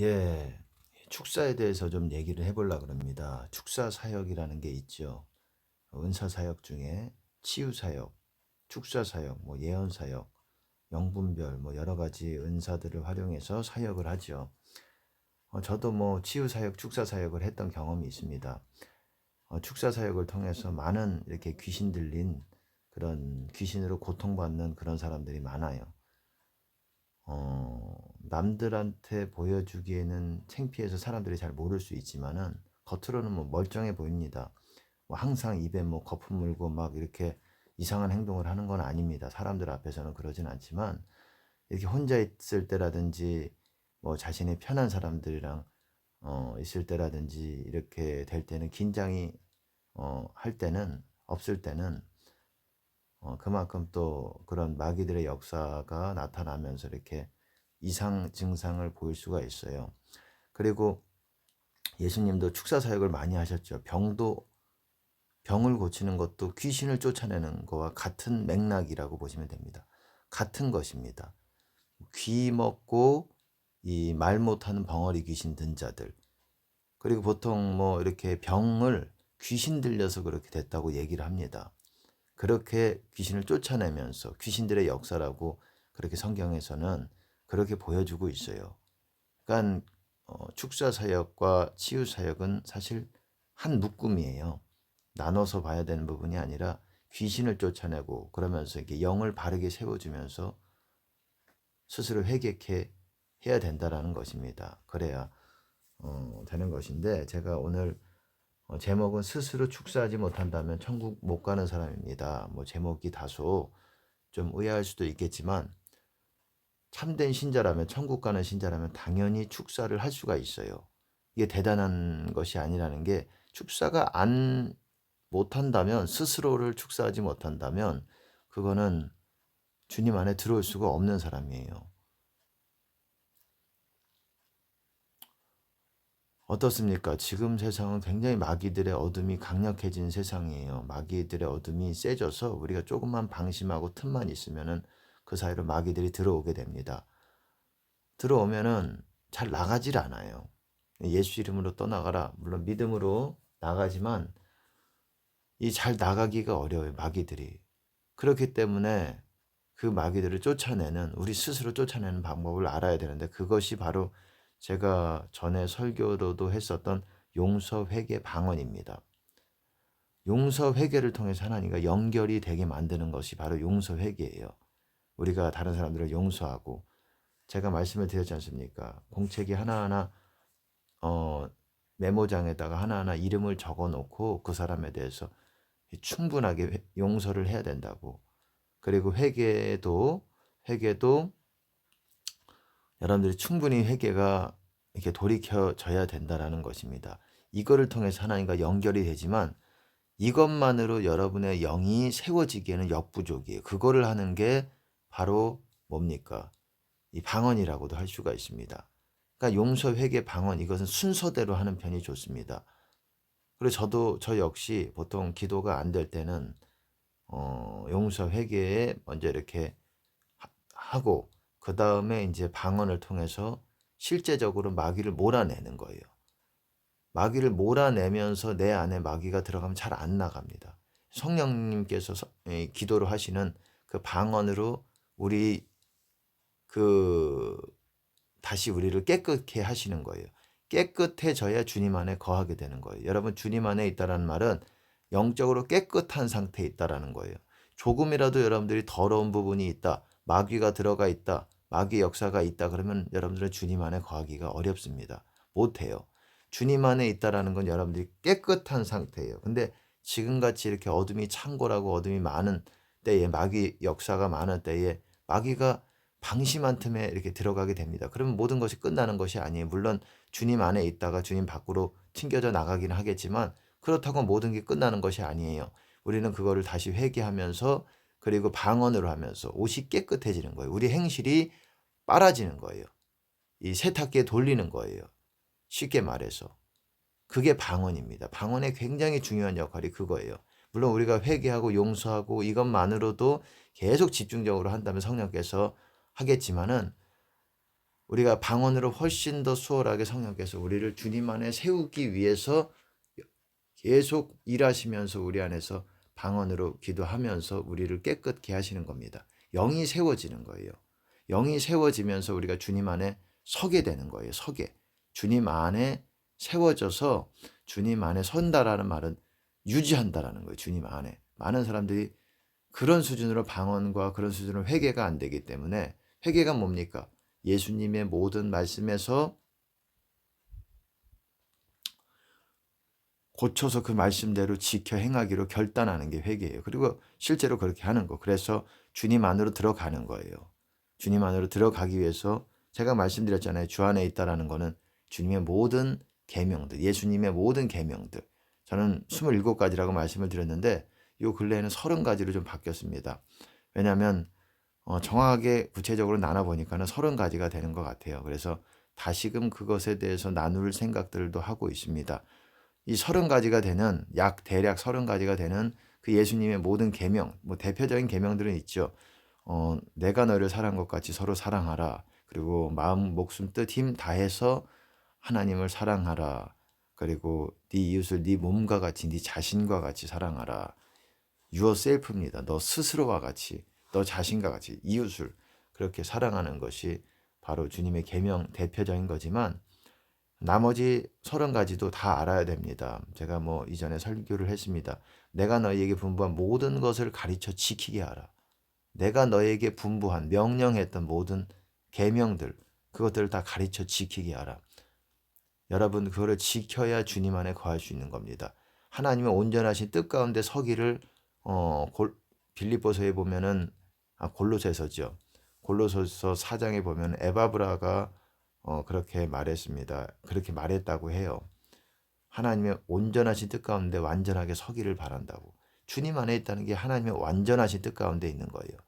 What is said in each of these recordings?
예, 축사에 대해서 좀 얘기를 해보려고 합니다. 축사 사역이라는 게 있죠. 은사 사역 중에 치유 사역, 축사 사역, 뭐 예언 사역, 영분별 뭐 여러 가지 은사들을 활용해서 사역을 하죠. 저도 뭐 치유 사역, 축사 사역을 했던 경험이 있습니다. 축사 사역을 통해서 많은 이렇게 귀신 들린 그런 귀신으로 고통받는 그런 사람들이 많아요. 남들한테 보여주기에는 창피해서 사람들이 잘 모를 수 있지만은 겉으로는 뭐 멀쩡해 보입니다. 뭐 항상 입에 뭐 거품 물고 막 이렇게 이상한 행동을 하는 건 아닙니다. 사람들 앞에서는 그러진 않지만 이렇게 혼자 있을 때라든지 뭐 자신의 편한 사람들이랑 있을 때라든지 이렇게 될 때는 긴장이 할 때는 없을 때는 그만큼 또 그런 마귀들의 역사가 나타나면서 이렇게 이상 증상을 보일 수가 있어요. 그리고 예수님도 축사 사역을 많이 하셨죠. 병을 고치는 것도 귀신을 쫓아내는 거와 같은 맥락이라고 보시면 됩니다. 같은 것입니다. 귀 먹고 이 말 못하는 벙어리 귀신 든 자들, 그리고 보통 뭐 이렇게 병을 귀신 들려서 그렇게 됐다고 얘기를 합니다. 그렇게 귀신을 쫓아내면서 귀신들의 역사라고 그렇게 성경에서는 그렇게 보여주고 있어요. 그러니까 축사 사역과 치유 사역은 사실 한 묶음이에요. 나눠서 봐야 되는 부분이 아니라 귀신을 쫓아내고 그러면서 이렇게 영을 바르게 세워주면서 스스로 회개케 해야 된다라는 것입니다. 그래야 되는 것인데 제가 오늘 제목은 스스로 축사하지 못한다면 천국 못 가는 사람입니다. 뭐 제목이 다소 좀 의아할 수도 있겠지만 참된 신자라면 천국 가는 신자라면 당연히 축사를 할 수가 있어요. 이게 대단한 것이 아니라는 게 축사가 안 못한다면 스스로를 축사하지 못한다면 그거는 주님 안에 들어올 수가 없는 사람이에요. 어떻습니까? 지금 세상은 굉장히 마귀들의 어둠이 강력해진 세상이에요. 마귀들의 어둠이 세져서 우리가 조금만 방심하고 틈만 있으면은 그 사이로 마귀들이 들어오게 됩니다. 들어오면은 잘 나가질 않아요. 예수 이름으로 떠나가라. 물론 믿음으로 나가지만 이 잘 나가기가 어려워요. 마귀들이. 그렇기 때문에 그 마귀들을 쫓아내는 우리 스스로 쫓아내는 방법을 알아야 되는데 그것이 바로 제가 전에 설교로도 했었던 용서 회개 방언입니다. 용서 회개를 통해서 하나님과 연결이 되게 만드는 것이 바로 용서 회개예요. 우리가 다른 사람들을 용서하고 제가 말씀을 드렸지 않습니까? 공책이 하나하나 어, 메모장에다가 하나하나 이름을 적어 놓고 그 사람에 대해서 충분하게 용서를 해야 된다고. 그리고 회개도 여러분들이 충분히 회개가 이렇게 돌이켜져야 된다라는 것입니다. 이거를 통해서 하나님과 연결이 되지만 이것만으로 여러분의 영이 세워지기에는 역부족이에요. 그거를 하는 게 바로 뭡니까? 이 방언이라고도 할 수가 있습니다. 그러니까 용서, 회개, 방언 이것은 순서대로 하는 편이 좋습니다. 그리고 저 역시 보통 기도가 안 될 때는 용서, 회개에 먼저 이렇게 하고 그 다음에 이제 방언을 통해서 실제적으로 마귀를 몰아내는 거예요. 마귀를 몰아내면서 내 안에 마귀가 들어가면 잘 안 나갑니다. 성령님께서 기도를 하시는 그 방언으로 우리 그 다시 우리를 깨끗게 하시는 거예요. 깨끗해져야 주님 안에 거하게 되는 거예요. 여러분 주님 안에 있다라는 말은 영적으로 깨끗한 상태에 있다라는 거예요. 조금이라도 여러분들이 더러운 부분이 있다, 마귀가 들어가 있다, 마귀 역사가 있다 그러면 여러분들은 주님 안에 거하기가 어렵습니다. 못해요. 주님 안에 있다라는 건 여러분들이 깨끗한 상태예요. 근데 지금같이 이렇게 어둠이 창궐하고 어둠이 많은 때에 마귀 역사가 많은 때에 마귀가 방심한 틈에 이렇게 들어가게 됩니다. 그러면 모든 것이 끝나는 것이 아니에요. 물론 주님 안에 있다가 주님 밖으로 튕겨져 나가기는 하겠지만 그렇다고 모든 게 끝나는 것이 아니에요. 우리는 그거를 다시 회개하면서 그리고 방언으로 하면서 옷이 깨끗해지는 거예요. 우리 행실이 빨아지는 거예요. 이 세탁기에 돌리는 거예요. 쉽게 말해서. 그게 방언입니다. 방언의 굉장히 중요한 역할이 그거예요. 물론 우리가 회개하고 용서하고 이것만으로도 계속 집중적으로 한다면 성령께서 하겠지만은 우리가 방언으로 훨씬 더 수월하게 성령께서 우리를 주님 안에 세우기 위해서 계속 일하시면서 우리 안에서 방언으로 기도하면서 우리를 깨끗게 하시는 겁니다. 영이 세워지는 거예요. 영이 세워지면서 우리가 주님 안에 서게 되는 거예요. 서게. 주님 안에 세워져서 주님 안에 선다라는 말은 유지한다라는 거예요. 주님 안에. 많은 사람들이 그런 수준으로 방언과 그런 수준으로 회개가 안 되기 때문에, 회개가 뭡니까? 예수님의 모든 말씀에서 고쳐서 그 말씀대로 지켜 행하기로 결단하는 게 회개예요. 그리고 실제로 그렇게 하는 거. 그래서 주님 안으로 들어가는 거예요. 주님 안으로 들어가기 위해서 제가 말씀드렸잖아요. 주 안에 있다라는 거는 주님의 모든 계명들, 예수님의 모든 계명들. 저는 27가지라고 말씀을 드렸는데 이 근래에는 30가지로 좀 바뀌었습니다. 왜냐하면 정확하게 구체적으로 나눠보니까는 30가지가 되는 것 같아요. 그래서 다시금 그것에 대해서 나눌 생각들도 하고 있습니다. 이 30가지가 되는, 대략 30가지가 되는 그 예수님의 모든 계명, 뭐 대표적인 계명들은 있죠. 내가 너를 사랑한 것 같이 서로 사랑하라. 그리고 마음, 목숨, 뜻, 힘 다해서 하나님을 사랑하라. 그리고 네 이웃을 네 몸과 같이, 네 자신과 같이 사랑하라. yourself입니다. 너 스스로와 같이, 너 자신과 같이 이웃을 그렇게 사랑하는 것이 바로 주님의 계명 대표적인 거지만, 나머지 30가지도 다 알아야 됩니다. 제가 뭐 이전에 설교를 했습니다. 내가 너희에게 분부한 모든 것을 가르쳐 지키게 하라. 내가 너에게 분부한, 명령했던 모든 계명들, 그것들을 다 가르쳐 지키게 하라. 여러분, 그거를 지켜야 주님 안에 거할 수 있는 겁니다. 하나님의 온전하신 뜻 가운데 서기를 빌립보서에 보면은, 골로새서죠. 골로새서 4장에 보면 에바브라가 그렇게 말했습니다. 그렇게 말했다고 해요. 하나님의 온전하신 뜻 가운데 완전하게 서기를 바란다고. 주님 안에 있다는 게 하나님의 완전하신 뜻 가운데 있는 거예요.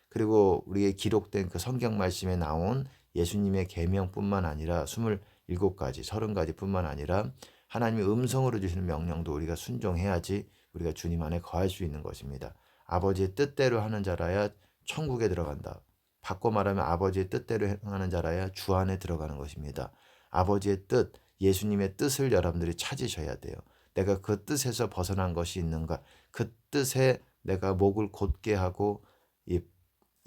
그리고 우리의 기록된 그 성경 말씀에 나온 예수님의 계명뿐만 아니라 27가지, 30가지뿐만 아니라 하나님의 음성으로 주시는 명령도 우리가 순종해야지 우리가 주님 안에 거할 수 있는 것입니다. 아버지의 뜻대로 하는 자라야 천국에 들어간다. 바꿔 말하면 아버지의 뜻대로 행하는 자라야 주 안에 들어가는 것입니다. 아버지의 뜻, 예수님의 뜻을 여러분들이 찾으셔야 돼요. 내가 그 뜻에서 벗어난 것이 있는가? 그 뜻에 내가 목을 곧게 하고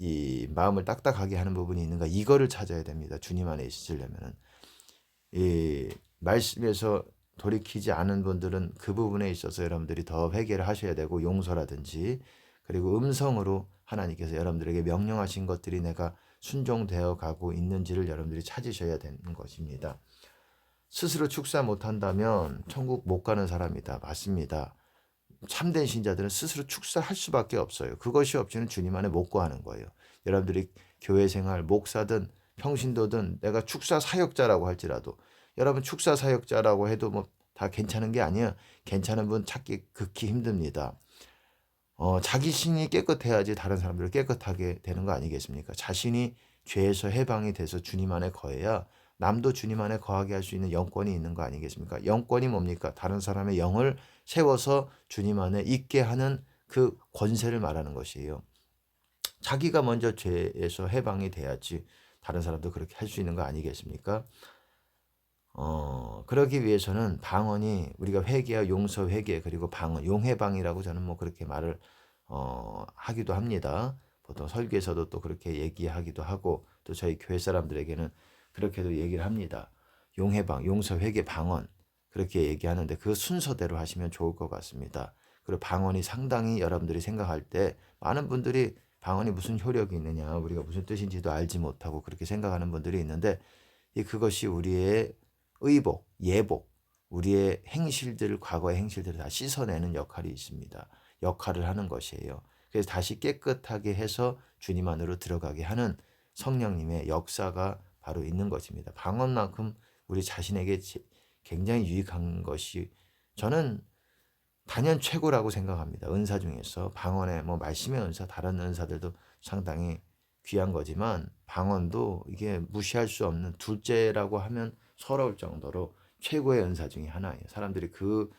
이 마음을 딱딱하게 하는 부분이 있는가? 이거를 찾아야 됩니다. 주님 안에 있으려면은. 이 말씀에서 돌이키지 않은 분들은 그 부분에 있어서 여러분들이 더 회개를 하셔야 되고, 용서라든지, 그리고 음성으로 하나님께서 여러분들에게 명령하신 것들이 내가 순종되어 가고 있는지를 여러분들이 찾으셔야 되는 것입니다. 스스로 축사 못한다면 천국 못 가는 사람이다. 맞습니다. 참된 신자들은 스스로 축사할 수밖에 없어요. 그것이 없이는 주님 안에 못 거하는 거예요. 여러분들이 교회 생활, 목사든 평신도든 내가 축사 사역자라고 할지라도, 여러분 축사 사역자라고 해도 뭐 다 괜찮은 게 아니에요. 괜찮은 분 찾기 극히 힘듭니다. 자기 신이 깨끗해야지 다른 사람들을 깨끗하게 되는 거 아니겠습니까? 자신이 죄에서 해방이 돼서 주님 안에 거해야 남도 주님 안에 거하게 할 수 있는 영권이 있는 거 아니겠습니까? 영권이 뭡니까? 다른 사람의 영을 세워서 주님 안에 있게 하는 그 권세를 말하는 것이에요. 자기가 먼저 죄에서 해방이 돼야지 다른 사람도 그렇게 할 수 있는 거 아니겠습니까? 그러기 위해서는 방언이, 우리가 회개와 용서 회개, 그리고 방언, 용해방이라고 저는 뭐 그렇게 말을 하기도 합니다. 보통 설교에서도 또 그렇게 얘기하기도 하고, 또 저희 교회 사람들에게는 그렇게도 얘기를 합니다. 용해방, 용서 회개, 방언, 그렇게 얘기하는데 그 순서대로 하시면 좋을 것 같습니다. 그리고 방언이 상당히 여러분들이 생각할 때, 많은 분들이 방언이 무슨 효력이 있느냐, 우리가 무슨 뜻인지도 알지 못하고 그렇게 생각하는 분들이 있는데, 그것이 우리의 의복, 예복, 우리의 행실들, 과거의 행실들을 다 씻어내는 역할이 있습니다. 역할을 하는 것이에요. 그래서 다시 깨끗하게 해서 주님 안으로 들어가게 하는 성령님의 역사가 바로 있는 것입니다. 방언만큼 우리 자신에게 굉장히 유익한 것이, 저는 단연 최고라고 생각합니다. 은사 중에서 방언의 뭐 말씀의 은사, 다른 은사들도 상당히 귀한 거지만 방언도 이게 무시할 수 없는, 둘째라고 하면 서러울 정도로 최고의 은사 중에 하나예요. 사람들이 그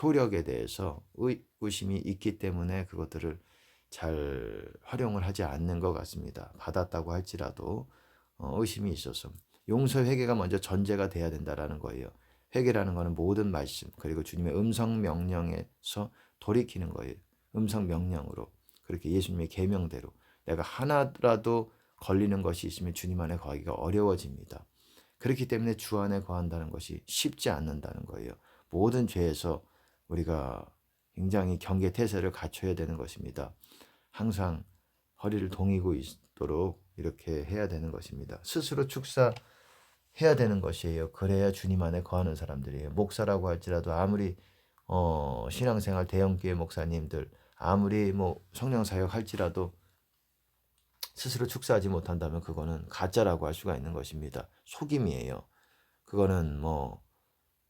효력에 대해서 의구심이 있기 때문에 그것들을 잘 활용을 하지 않는 것 같습니다. 받았다고 할지라도 의심이 있어서. 용서 회개가 먼저 전제가 돼야 된다라는 거예요. 회개라는 거는 모든 말씀 그리고 주님의 음성 명령에서 돌이키는 거예요. 음성 명령으로 그렇게 예수님의 계명대로 내가 하나라도 걸리는 것이 있으면 주님 안에 거하기가 어려워집니다. 그렇기 때문에 주 안에 거한다는 것이 쉽지 않는다는 거예요. 모든 죄에서 우리가 굉장히 경계태세를 갖춰야 되는 것입니다. 항상 허리를 동이고 있도록 이렇게 해야 되는 것입니다. 스스로 축사해야 되는 것이에요. 그래야 주님 안에 거하는 사람들이에요. 목사라고 할지라도 아무리 신앙생활 대형교회 목사님들 아무리 뭐 성령 사역 할지라도 스스로 축사하지 못한다면 그거는 가짜라고 할 수가 있는 것입니다. 속임이에요. 그거는 뭐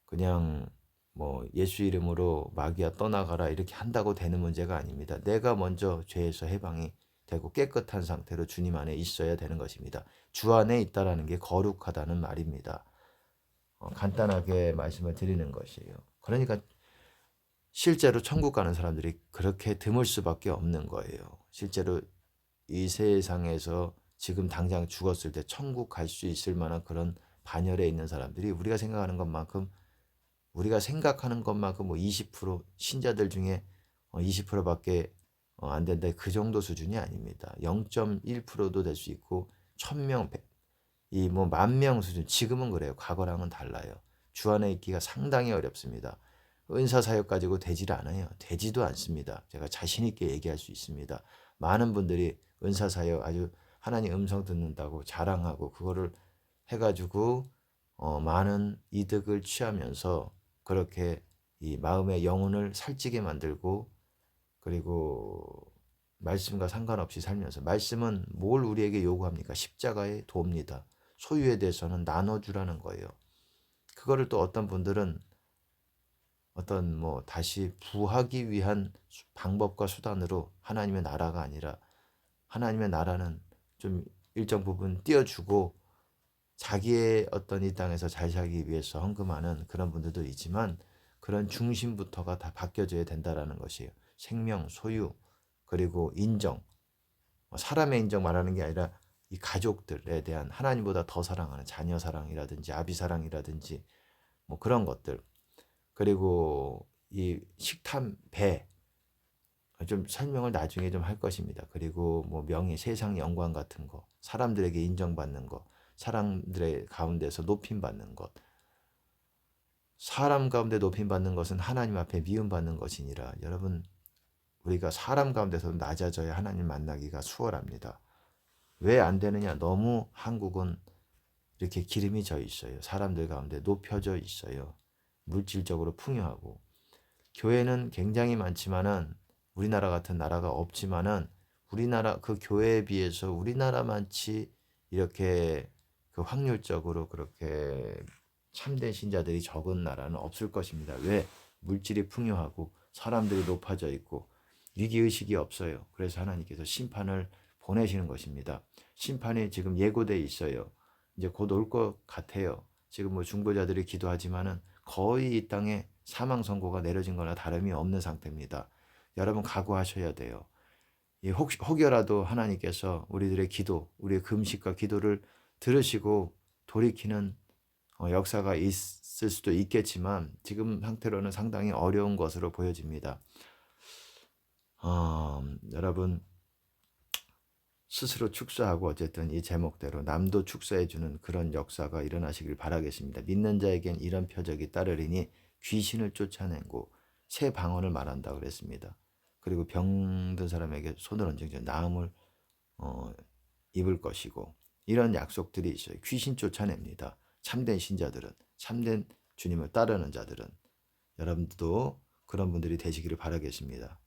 그냥 뭐 예수 이름으로 마귀야 떠나가라 이렇게 한다고 되는 문제가 아닙니다. 내가 먼저 죄에서 해방이 되고 깨끗한 상태로 주님 안에 있어야 되는 것입니다. 주 안에 있다라는 게 거룩하다는 말입니다. 간단하게 말씀을 드리는 것이에요. 그러니까 실제로 천국 가는 사람들이 그렇게 드물 수밖에 없는 거예요. 실제로 이 세상에서 지금 당장 죽었을 때 천국 갈 수 있을 만한 그런 반열에 있는 사람들이 우리가 생각하는 것만큼 뭐 20% 신자들 중에 20%밖에 안 된다. 그 정도 수준이 아닙니다. 0.1%도 될 수 있고 1000명, 이 뭐 10,000명 수준. 지금은 그래요. 과거랑은 달라요. 주 안에 있기가 상당히 어렵습니다. 은사 사역 가지고 되질 않아요. 되지도 않습니다. 제가 자신 있게 얘기할 수 있습니다. 많은 분들이 은사 사역 아주 하나님 음성 듣는다고 자랑하고 그거를 해가지고 많은 이득을 취하면서 그렇게 이 마음의 영혼을 살찌게 만들고 그리고 말씀과 상관없이 살면서 말씀은 뭘 우리에게 요구합니까? 십자가의 도입니다. 소유에 대해서는 나눠주라는 거예요. 그거를 또 어떤 분들은 어떤 뭐 다시 부하기 위한 방법과 수단으로 하나님의 나라가 아니라 하나님의 나라는 좀 일정 부분 띄워주고 자기의 어떤 이 땅에서 잘 살기 위해서 헌금하는 그런 분들도 있지만 그런 중심부터가 다 바뀌어져야 된다라는 것이에요. 생명, 소유, 그리고 인정. 사람의 인정 말하는 게 아니라 이 가족들에 대한 하나님보다 더 사랑하는 자녀 사랑이라든지 아비 사랑이라든지 뭐 그런 것들. 그리고 이 식탐, 배. 좀 설명을 나중에 좀 할 것입니다. 그리고 뭐 명예, 세상 영광 같은 거, 사람들에게 인정받는 거, 사람들의 가운데서 높임받는 것. 사람 가운데 높임받는 것은 하나님 앞에 미움받는 것이니라. 여러분, 우리가 사람 가운데서 낮아져야 하나님 만나기가 수월합니다. 왜 안 되느냐? 너무 한국은 이렇게 기름이 져 있어요. 사람들 가운데 높여져 있어요. 물질적으로 풍요하고. 교회는 굉장히 많지만은 우리나라 같은 나라가 없지만은 우리나라 그 교회에 비해서 우리나라만치 이렇게 그 확률적으로 그렇게 참된 신자들이 적은 나라는 없을 것입니다. 왜? 물질이 풍요하고 사람들이 높아져 있고 위기의식이 없어요. 그래서 하나님께서 심판을 보내시는 것입니다. 심판이 지금 예고돼 있어요. 이제 곧 올 것 같아요. 지금 뭐 중보자들이 기도하지만은 거의 이 땅에 사망 선고가 내려진 거나 다름이 없는 상태입니다. 여러분 각오하셔야 돼요. 혹여라도 하나님께서 우리들의 기도, 우리의 금식과 기도를 들으시고 돌이키는 역사가 있을 수도 있겠지만 지금 상태로는 상당히 어려운 것으로 보여집니다. 여러분 스스로 축사하고 어쨌든 이 제목대로 남도 축사해주는 그런 역사가 일어나시길 바라겠습니다. 믿는 자에겐 이런 표적이 따르리니 귀신을 쫓아내고 새 방언을 말한다 그랬습니다. 그리고 병든 사람에게 손을 얹은 나음을 입을 것이고 이런 약속들이 있어요. 귀신 쫓아냅니다. 참된 신자들은, 참된 주님을 따르는 자들은. 여러분들도 그런 분들이 되시기를 바라겠습니다.